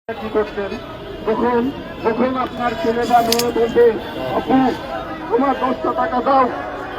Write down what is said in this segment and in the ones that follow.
কি করতেন তখন যখন আপনার ছেলে বা মেয়ে বলবে আপু তোমার 10টা টাকা দাও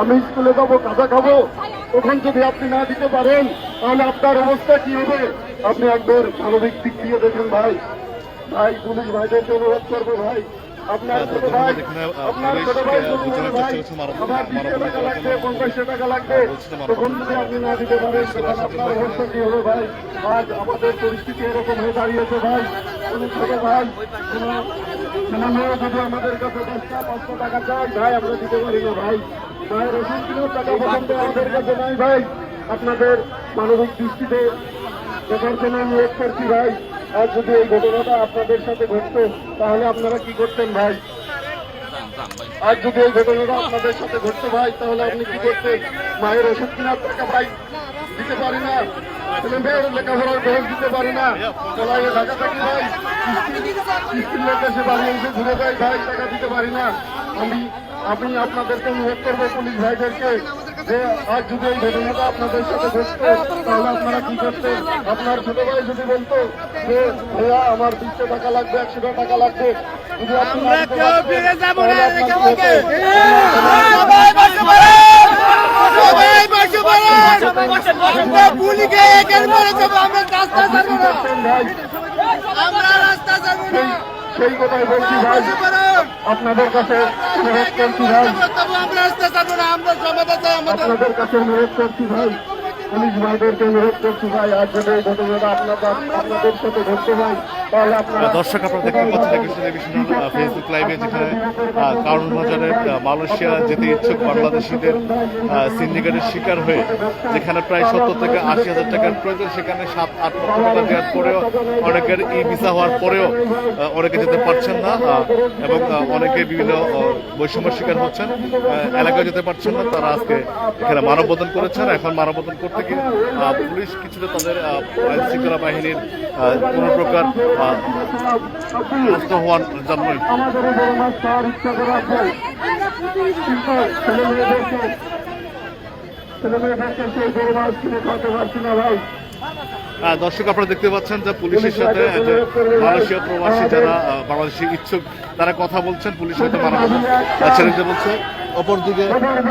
আমি স্কুলে যাবো কাজা খাবো, তখন যদি আপনি না দিতে পারেন তাহলে আপনার অবস্থা কি হবে? আপনি একবার মানবিক দিক দিয়ে দেখেন ভাই। ভাই পুলিশ ভাইদেরকে অনুরোধ করবো ভাই, আপনার ছোট ভাই যদি বলে ভাই আমার 20 টাকা লাগবে 50 টাকা লাগবে, তখন যদি আপনি না দিতে পারেন তখন আপনার অবস্থা কি হবে ভাই? আজ আমাদের পরিস্থিতি এরকম হয়ে দাঁড়িয়েছে ভাই। কোনো ছোট ভাই কোনো ছেলে মেয়ে যদি আমাদের কাছে 10টা 500 টাকা চায় ভাই আমরা দিতে পারি না ভাই। ভাইয়ের ওষুধ কিনেও টাকা পর্যন্ত আমাদের কাছে নাই ভাই। আপনাদের মানবিক দৃষ্টিতে দেখার জন্য অনুরোধ করছি ভাই। আর যদি এই ঘটনাটা আপনাদের সাথে ঘটতো তাহলে আপনারা কি করতেন ভাই? আজ যদি এই ঘটনাটা আপনাদের সাথে ঘটতো ভাই তাহলে আপনি কি করতেন? মায়ের ওষুধ কেনার টাকা ভাই দিতে পারি না, ছেলে মেয়ের লেখাপড়ার খরচ দিতে পারি না, চলাইয়ে ঢাকা থাকি ভাই, কিস্তির লোক এসে বাড়ি এসে ঘুরে যায় ভাই, টাকা দিতে পারি না। আমি আপনাদেরকে অনুরোধ করবো পুলিশ ভাইদেরকে যে আজ যদি এই ঘটনাটা আপনাদের সাথে ঘটতো তাহলে আপনারা কি করতেন? আপনার ছোট ভাই যদি বলতো যে ভাইয়া আমার 20 টাকা লাগবে 100 টাকা লাগবে, যদি আপনি সেই কথাই বলছি ভাই, আপনাদের কাছে অনুরোধ করছি ভাই, আপনাদের কাছে অনুরোধ করছি ভাই, পুলিশ ভাইদেরকে অনুরোধ করছি ভাই। আর যদি এই ঘটনাটা আপনাদের সাথে ঘটতে হয় তাহলে আপনারা দর্শক আপনারা দেখতে পাচ্ছেন টেলিভিশনাল ফেসবুক লাইভে যেখানে কারণ বাজারে মালয়েশিয়া যেতে ইচ্ছুক বাংলাদেশিদের সিন্ডিকেটের শিকার হয়ে যেখানে প্রায় 70 থেকে 80,000 টাকার প্রয়োজন, সেখানে 7-8 লক্ষ টাকা দেওয়ার পরেও অনেকের ই ভিসা হওয়ার পরেও অনেকে যেতে পারছেন না এবং অনেকে বিভিন্ন বৈষম্যের শিকার হচ্ছেন, এলাকায় যেতে পারছেন না। তারা আজকে এখানে মানববন্ধন করেছেন। এখন মানববন্ধন করতে গিয়ে পুলিশ কিছুটা তাদের আইন শৃঙ্খলা বাহিনীর কোনো প্রকার হওয়ার জন্যই দর্শক আপনারা দেখতে পাচ্ছেন যে পুলিশের সাথে যে মালয়েশিয়া প্রবাসী যারা বাংলাদেশি ইচ্ছুক তারা কথা বলছেন, পুলিশ হয়তো মানববন্ধন ছেড়ে দিতে বলছে। অপরদিকে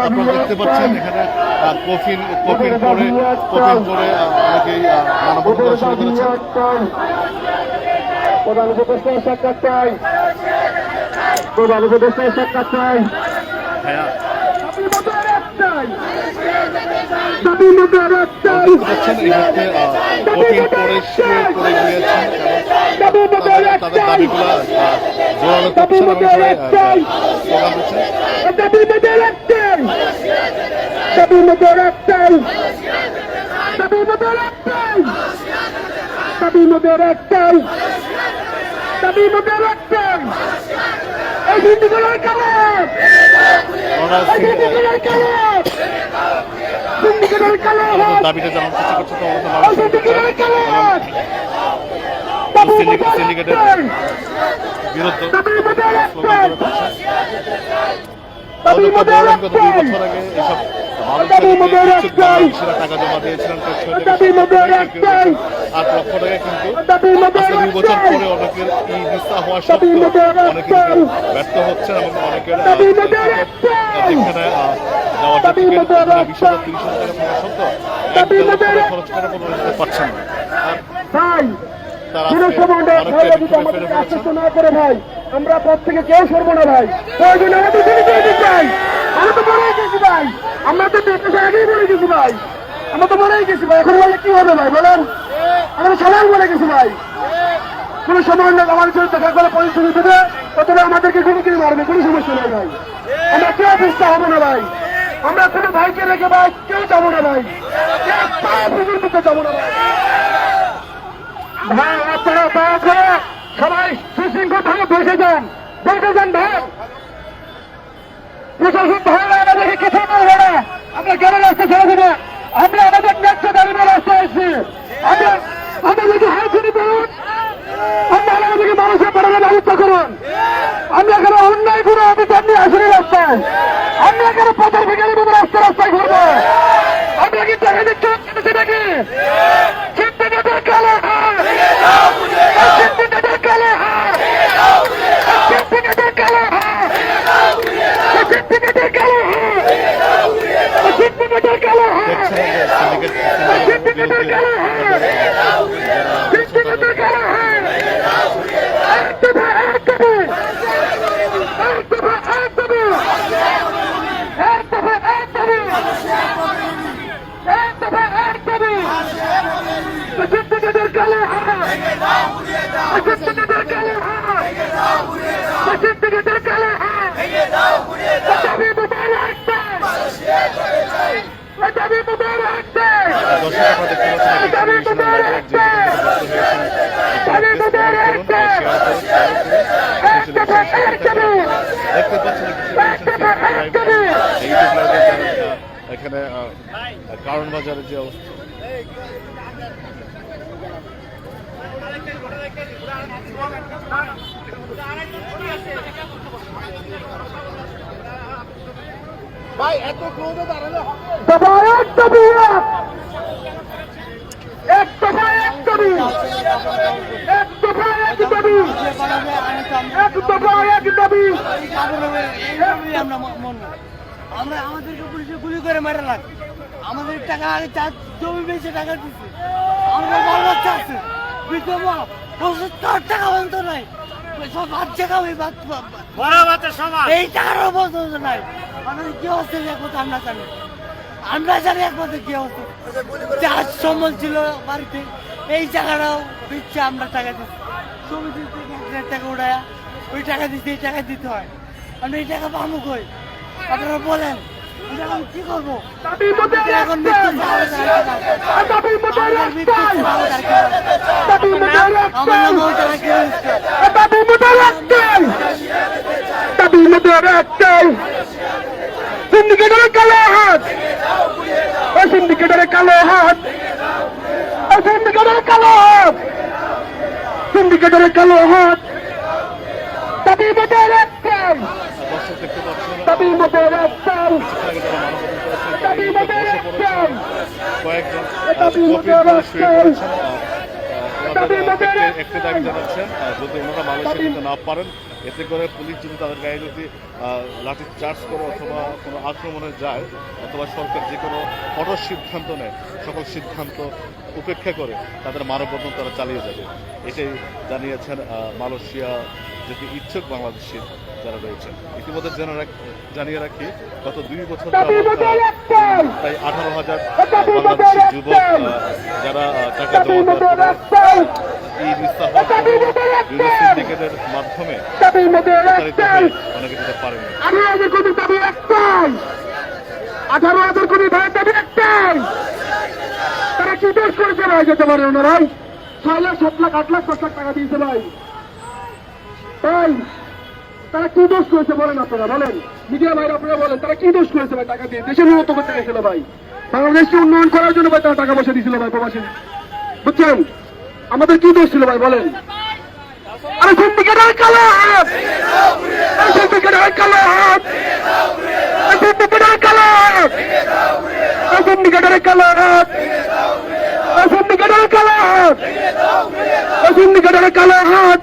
আপনারা দেখতে পাচ্ছেন এখানে কফিন করে অনেকেই মানববন্ধন শুরু করেছেন। প্রধান উপদেষ্টার সাক্ষাৎ চাই, প্রধান উপদেষ্টার সাক্ষাৎ চাই, তাদের দাবিগুলো জোরালো করছেন এবং দাবিটা জানানোর চেষ্টা করছে সিন্ডিকেটের বিরুদ্ধে। গত 2 বছর আগে এসব মানুষেরা টাকা জমা দিয়েছিলেন 8 লক্ষ টাকা, কিন্তু আজকে 2 বছর পরে অনেকের ই ভিসা হওয়া সত্ত্বেও অনেকে ব্যর্থ হচ্ছেন এবং অনেকের যেখানে যাওয়ার টিকিট 20,000 30,000 টাকা থাকা সত্ত্বেও খরচ করে কোনো পাচ্ছেন না। আমরা পথ থেকে কেউ সরবো না ভাই, প্রয়োজনে আমাদের চাই। আমরা তো মরেই গেছি ভাই, আমরা তো আগেই মরে গেছি ভাই, আমরা তো মরেই গেছি ভাই। এখন বলে কি হবে ভাই বলেন? আমরা সবাই মরে গেছি ভাই। কোনো সময় না আমাদের সাথে দেখা করে পরিস্থিতি দেবে অথবা আমাদেরকে গুলি মারবে, কোনো সমস্যা নেই ভাই। আমরা কেউ অবস্থা হবো না ভাই, আমরা কোনো ভাইকে রেখে ভাই কেউ যাবো না ভাই, যাবো না ভাই। ভাই আপনারা দয়া করে সবাই সুশৃঙ্খল ভাবে বসে যান ভাই। প্রশাসন ভাইরা আমাদেরকে কিছু বলবে না, আমরা কেন রাস্তা ছেড়ে দেবো? আমরা আমাদের ন্যায্য দাবি নিয়ে রাস্তায় আসছি। আমাদেরকে হাই ছেড়ে দেবেন, আমরা আমাদেরকে মানুষের পড়ানোর ব্যবস্থা করুন। আমরা এখানে অন্যায় করে অবিচার নিয়ে আসিনি রাস্তায়, আমরা এখানে পথের ভিখারির মতো রাস্তায় ঘুরবো। আমরা কি দেখা দিচ্ছি নাকি? সিন্ডিকেটের কালো সিন্ডিকেটের কালো হাত সিন্ডিকেটের কালো হাত দাবি মোবারক দেয় দাবি মোবারক দেয় দর্শক আপনারা দেখতে পাচ্ছেন দাবি মোবারক দেয় দাবি মোবারক দেয় দেখতে পাচ্ছেন এখানে কারণ বাজারের যে অবস্থা ভাই এত ক্রোধে দাঁড়ালে দফা এক দাবি এক দফা এক দাবি এক দফা এক দাবি এক দফা এক দাবি আমরা আমাদেরকে পুলিশে গুলি করে মেরে লাগ আমাদের টাকা আগে জমি বেঁচে টাকা দিচ্ছে আমরা বাল বাচ্চা আছে বিধবা ওষুধ কার টাকা বন্ধ নাই সব বাচ্চা খাবে এই টাকারও বন্ধ নাই আমাদের কি অবস্থা একমাত্র আমরা জানি একমাত্র কি অবস্থা চাষ সম্বল ছিল বাড়িতে এই টাকাটাও দিচ্ছে আমরা টাকা দিচ্ছি সমিতি থেকে 1,000 টাকা উড়ায়া ওই টাকা দিচ্ছে এই টাকা দিতে হয় আমরা এই টাকা পাবো কই আপনারা বলেন এখন কি করবো এখন আমার নাম সিন্ডিকেটের কালো হাত সিন্ডিকেটের কালো হাত সিন্ডিকেটের কালো হাত সিন্ডিকেটের কালো হাত দাবি মোবারক দেয় দর্শক দেখতে পাচ্ছেন দাবি মোবারক দেয় দাবি বসে মোবারক পড়েছেন দেয় কয়েকজন দাবি কপির মোবারক শুয়ে দেয় পড়েছেন একটি দাবি জানাচ্ছেন যদি ওনারা মালয়েশিয়া যেতে না পারেন এতে করে পুলিশ যদি তাদের গায়ে যদি লাঠি চার্জ করে অথবা কোনো আক্রমণে যায় অথবা সরকার যে কোনো কঠোর সিদ্ধান্ত নেয় সকল সিদ্ধান্ত উপেক্ষা করে তাদের মানববন্ধন তারা চালিয়ে যাবে এটাই জানিয়েছেন মালয়েশিয়া যেতে ইচ্ছুক বাংলাদেশি যারা রয়েছেন ইতিমধ্যে জানিয়ে রাখি গত 2 বছর প্রায় 18,000 বাংলাদেশি যুবক যারা টাকা জমা দেওয়ার বিভিন্ন সিন্ডিকেটের মাধ্যমে প্রতারিত হয়ে অনেকে যেতে পারেন 18,000 কোটি দাবি একটাই 18,000 কোটি ভাইয়ের দাবি একটাই তারা কি দোষ করেছে ভাই যেতে পারে ওনারাই 6 লাখ 7 লাখ 8 লাখ 10 লাখ টাকা দিয়েছে ভাই তাই তারা কি দোষ করেছে বলেন আপনারা বলেন মিডিয়া ভাই আপনারা বলেন তারা কি দোষ করেছে ভাই টাকা দিয়ে দেশের উন্নত করতে গেছিল ভাই বাংলাদেশকে উন্নয়ন করার জন্য ভাই তারা টাকা পয়সা দিয়েছিল ভাই প্রবাসী বুঝছেন আমাদের কি দোষ ছিল ভাই বলেন আরে সিন্ডিকেটের কালো হাত সিন্ডিকেটের কালো হাত সিন্ডিকেটের কালো হাত সিন্ডিকেটের কালো হাত সিন্ডিকেটের কালো হাত সিন্ডিকেটের কালো হাত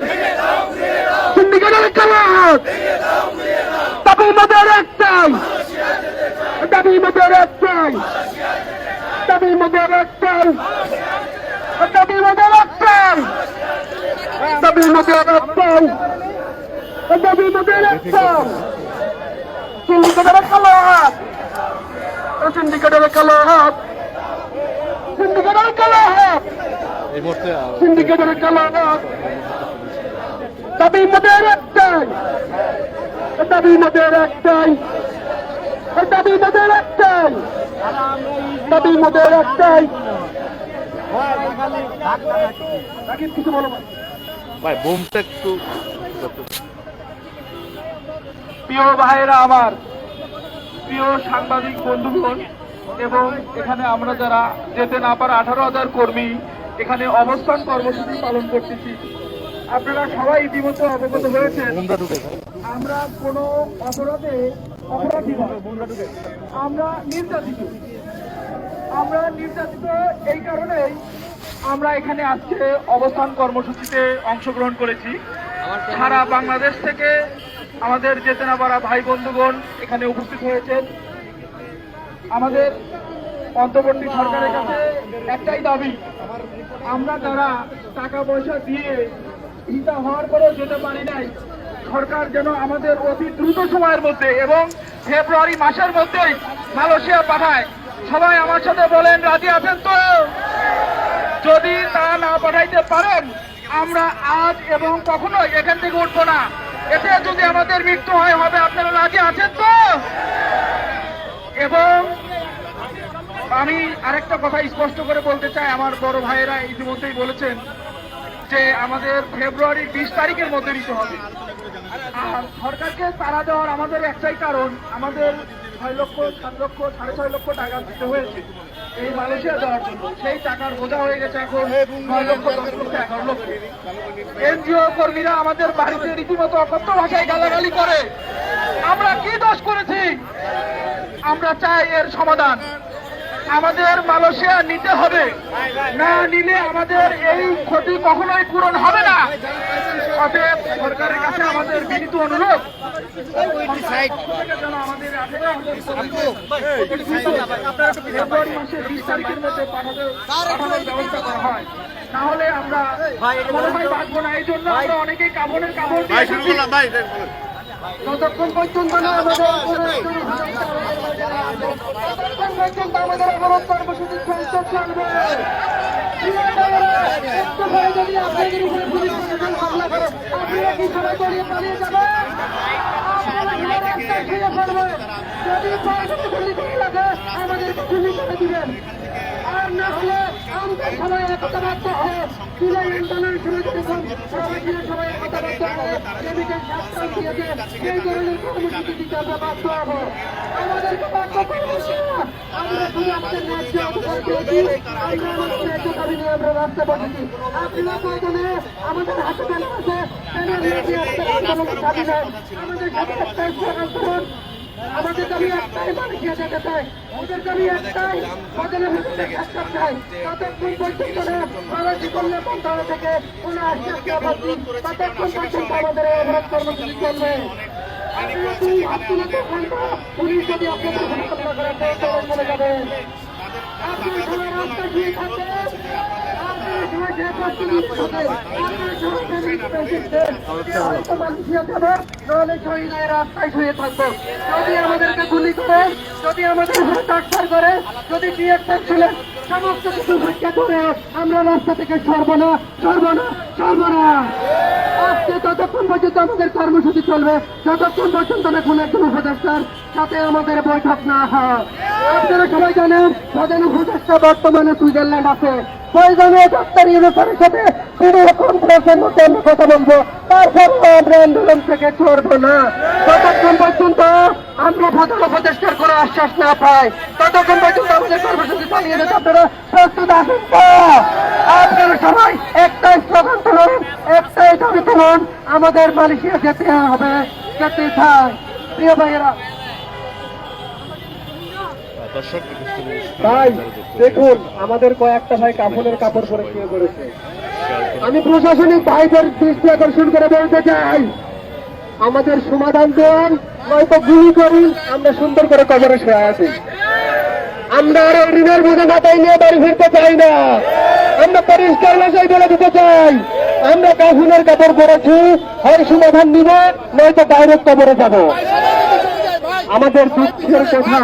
সিন্ডিকেটের কালো হাত দাবি মোবারক চাই দাবি মোবারক চাই দাবি মোবারক চাই দাবি মোবারক চাই দাবি মোবারক চাই দাবি মোবারক চাই সিন্ডিকেটের কালো হাত সিন্ডিকেটের কালো হাত সিন্ডিকেটের কালো হাত এই মুহূর্তে সিন্ডিকেটের কালো হাত দাবি মোবারক চাই দাবি মোবারক চাই দাবি মোবারক চাই দাবি মোবারক চাই কিছু বলো ভাই বোমটা একটু প্রিয় ভাইয়েরা আমার প্রিয় সাংবাদিক বন্ধুগণ এবং এখানে আমরা যারা যেতে না পারা 18,000 কর্মী এখানে অবস্থান কর্মসূচি পালন করতেছি আপনারা সবাই ইতিমধ্যে অবগত হয়েছেন আমরা কোনো অপরাধী নয় আমরা নির্যাতিত এই কারণেই আমরা এখানে আজকে অবস্থান কর্মসূচিতে অংশগ্রহণ করেছি সারা বাংলাদেশ থেকে আমাদের যেতে না পারা ভাই বন্ধুগণ এখানে উপস্থিত হয়েছেন আমাদের অন্তর্বর্তী সরকারের কাছে একটাই দাবি আমরা যারা টাকা পয়সা দিয়ে ভিসা হওয়ার পরেও যেতে পারি নাই সরকার যেন আমাদের অতি দ্রুত সময়ের মধ্যে এবং ফেব্রুয়ারি মাসের মধ্যেই মালয়েশিয়া পাঠায় সবাই আমার সাথে বলেন রাজি আছেন তো যদি তা না পাঠাইতে পারেন আমরা আজ এবং কখনোই এখান থেকে উঠবো না। এতে যদি আমাদের মৃত্যু হয় হবে, আপনারা রাজি আছেন তো? এবং আমি আরেকটা কথা স্পষ্ট করে বলতে চাই, আমার বড় ভাইয়েরা ইতিমধ্যেই বলেছেন যে আমাদের ফেব্রুয়ারির 20 তারিখের মধ্যে নিতে হবে। আর সরকারকে তাড়া দেওয়ার আমাদের একটাই কারণ, আমাদের 6 লক্ষ 7 লক্ষ 6.5 লক্ষ টাকা দিতে হয়েছে এই মালয়েশিয়া দেওয়ার জন্য। সেই টাকার বোঝা হয়ে গেছে এখন 9 লক্ষ 10 লক্ষ 11 লক্ষ। এনজিও কর্মীরা আমাদের বাড়িতে রীতিমতো অকথ্য ভাষায় গালাগালি করে। আমরা কি দোষ করেছি? আমরা চাই এর সমাধান। আমাদের মালয়েশিয়া নিতে হবে, না নিলে আমাদের এই ক্ষতি কখনোই পূরণ হবে না। অতএব সরকারের কাছে আমাদের বিনীত অনুরোধ, যেন আমাদের ফেব্রুয়ারি মাসের 20 তারিখের মধ্যে পাঠানোর ব্যবস্থা করা হয়। তাহলে আমরা মনে হয় বাঁচবো না। এই জন্য আমরা অনেকেই কাপড়ের কাপড় দিয়ে এসেছি। যতক্ষণ পর্যন্ত না আমাদের অবরোধ কর্মসূচি চলতে থাকবে। যদি আপনাদের উপরে পুলিশ প্রশাসন হামলা করে, আপনারা কি সবাই দলিয়ে পালিয়ে যাবেন? যদি গুলি করে লাগে আমাদেরকে গুলি করে দিবেন। আর না হলে আমরা সবাই একতাবদ্ধ হয়ে জুলাই আন্দোলনের শুরু করেছেন, সবাই একতাবদ্ধ হয়ে প্রেমিকের শাস্ত্র দিয়েছে এই ধরনের কর্মসূচি দিতে আমরা বাধ্য হবো। আমাদেরকে বাধ্য করবো না। আমরা শুধু আমাদের ন্যায্য অধিকার পেয়েছি, আমরা আমাদের ন্যায্য দাবি নিয়ে আমরা রাস্তা বসেছি। আপনারা প্রয়োজনে আমাদের হাতে পেলে আছে আন্দোলনের দাবি নেন। আমাদের সাথে একটাই স্লোগান করুন, আমাদের দাবি একটাই, মালয়েশিয়া যেতে চাই। ওদের দাবি একটাই, বদলে একটা চাই। ততক্ষণ পর্যন্ত মালয়েশি পণ্য মন্ত্রণালয় থেকে কোনো আশ্বাস না পাচ্ছি, ততক্ষণ পর্যন্ত আমাদের এই অবরোধ কর্মসূচি চলবে। পুলিশ যদি আপনাদের হামলা করে চলে যাবেন, আপনার সবাই রাস্তা শুয়ে থাকবেন, আপনার সবাই রাস্তায় শুয়ে থাকবো। যদি আমাদেরকে গুলি করে, যদি আমাদের ট্রান্সফার করে, যদি বিএসএফ ছিলেন সমস্ত কিছু ভিক্ষা করে আমরা রাস্তা থেকে সরবো না, সরবো না, সরবো না। আজকে ততক্ষণ পর্যন্ত আমাদের কর্মসূচি চলবে যতক্ষণ পর্যন্ত না কোন একজন উপদেষ্টার সাথে আমাদের বৈঠক না হয়। আপনারা সবাই জানেন প্রধান উপদেষ্টা বর্তমানে সুইজারল্যান্ড আছে। প্রয়োজনীয় ডাক্তার ইউনিফর্মের সাথে ভিডিও কনফারেন্সের মধ্যে আমরা কথা বলবো, তারপর আমরা আন্দোলন থেকে সরবো না। ততক্ষণ পর্যন্ত আমরা প্রধান উপদেষ্টার কোনো আশ্বাস না পাই, ততক্ষণ পর্যন্ত আমাদের কর্মসূচি চালিয়ে যেতে আপনারা প্রস্তুত আছেন তো? আপনারা সবাই একটাই স্লোগান তুলুন, একটাই দাবি তুলুন, আমাদের মালয়েশিয়া যেতে হবে, যেতে চাই। প্রিয় ভাইয়েরা, দর্শক ভাই দেখুন আমাদের কয়েকটা ভাই কাফনের কাপড় পরে শুয়ে পড়েছে। আমি প্রশাসনিক ভাইদের দৃষ্টি আকর্ষণ করে বলতে চাই, আমাদের সমাধান দেন, নয়তো গুলি করি, আমরা সুন্দর করে কবরে শুয়ে আছি। আমরা আর ঋণের বোঝা মাথায় নিয়ে বাড়ি ফিরতে চাই না। আমরা পরিষ্কার ভাষায় বলে দিতে চাই, আমরা কাফনের কাপড় পরেছি, হয় সমাধান নিব, নয়তো ডাইরেক্ট কবরে যাব। আমাদের দুঃখের কথা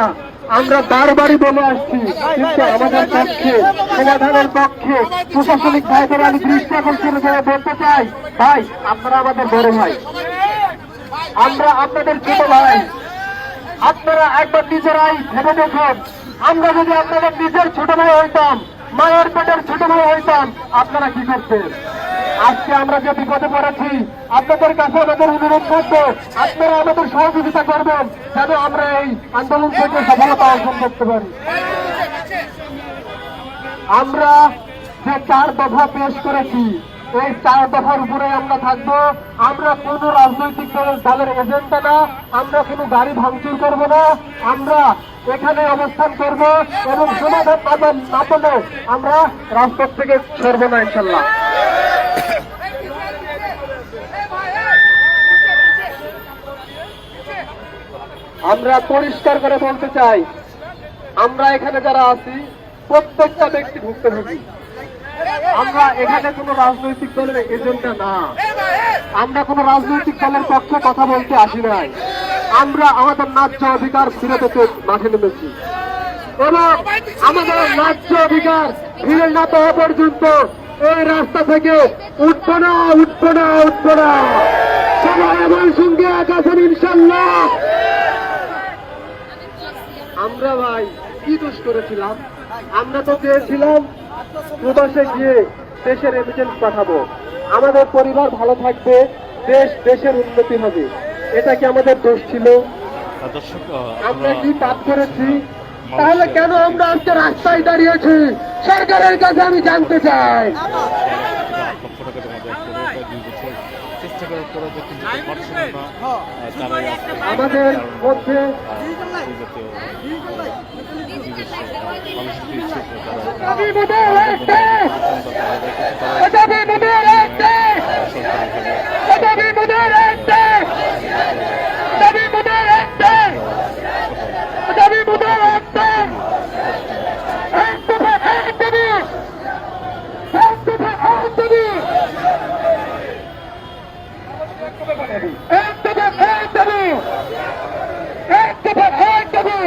আমরা বারবারই বলে আসছি, কিন্তু আমাদের পক্ষে সমাধানের পক্ষে প্রশাসনিক ভাইদের আমি দৃষ্টি আকর্ষণ করে বলতে চাই, ভাই আপনারা আমাদের বড় ভাই, আমরা আপনাদের ছোট ভাই। আপনারা একবার নিজেরাই ভেবে দেখুন, আমরা যদি আপনাদের নিজের ছোট ভাই হইতাম, মায়ের পেটের ছোট ভাই হইতাম, আপনারা কি করতেন? আজকে আমরা যে বিপদে পড়েছি, আপনাদের কাছে আমাদের অনুরোধ করবো, আপনারা আমাদের সহযোগিতা করবেন যেন আমরা এই আন্দোলন থেকে সফলতা অর্জন করতে পারি। আমরা যে 4 দফা পেশ করেছি, এই 4 দফার উপরে আমরা থাকবো। আমরা কোন রাজনৈতিক দলের এজেন্ডা না, আমরা কোনো গাড়ি ভাঙচুর করব না, আমরা এখানে অবস্থান করব এবং সমাধান না পেলে আমরা রাজপথ থেকে সরব না ইনশাল্লাহ। আমরা পরিষ্কার করে বলতে চাই, আমরা এখানে যারা আছি প্রত্যেকটা ব্যক্তি ভুক্তভোগী। আমরা এখানে কোনো রাজনৈতিক দলের এজেন্ডা না, আমরা কোনো রাজনৈতিক দলের পক্ষে কথা বলতে আসি নাই। আমরা আমাদের ন্যায্য অধিকার ফিরে পেতে মাঠে নেমেছি এবং আমাদের ন্যায্য অধিকার ফিরে না পাওয়া পর্যন্ত এই রাস্তা থেকে উঠবো না, উঠবো না, উঠবো না। সবাই আমার সঙ্গে এক আছেন ইনশাল্লাহ। আমরা ভাই কি দোষ করেছিলাম? আমরা তো চেয়েছিলাম প্রবাসে গিয়ে দেশের রেমিটেন্স পাঠাবো, আমাদের পরিবার ভালো থাকবে, দেশের উন্নতি হবে। এটা কি আমাদের দোষ ছিল? দর্শক আমরা কি পাপ করেছি? তাহলে কেন আমরা আজকে রাস্তায় দাঁড়িয়েছি? সরকারের কাছে আমি জানতে চাই। লক্ষ টাকা জমা দেওয়ার পরে প্রায় 2 বছর চেষ্টা করার পরে যখন যেতে পারছিল না তারাই আজকে আমাদের মধ্যে এই জাতীয় মানুষের ইচ্ছুক দাবি মোদের রাখতে, দাবি মোদের রাখতে, দাবি মোদের রাখতে, দাবি মোদের রাখতে, দাবি মোদের রাখতে। এক দফা এক দাবি, এক দফা এক দাবি, এক দফা এক দাবি, এক দফা এক দাবি।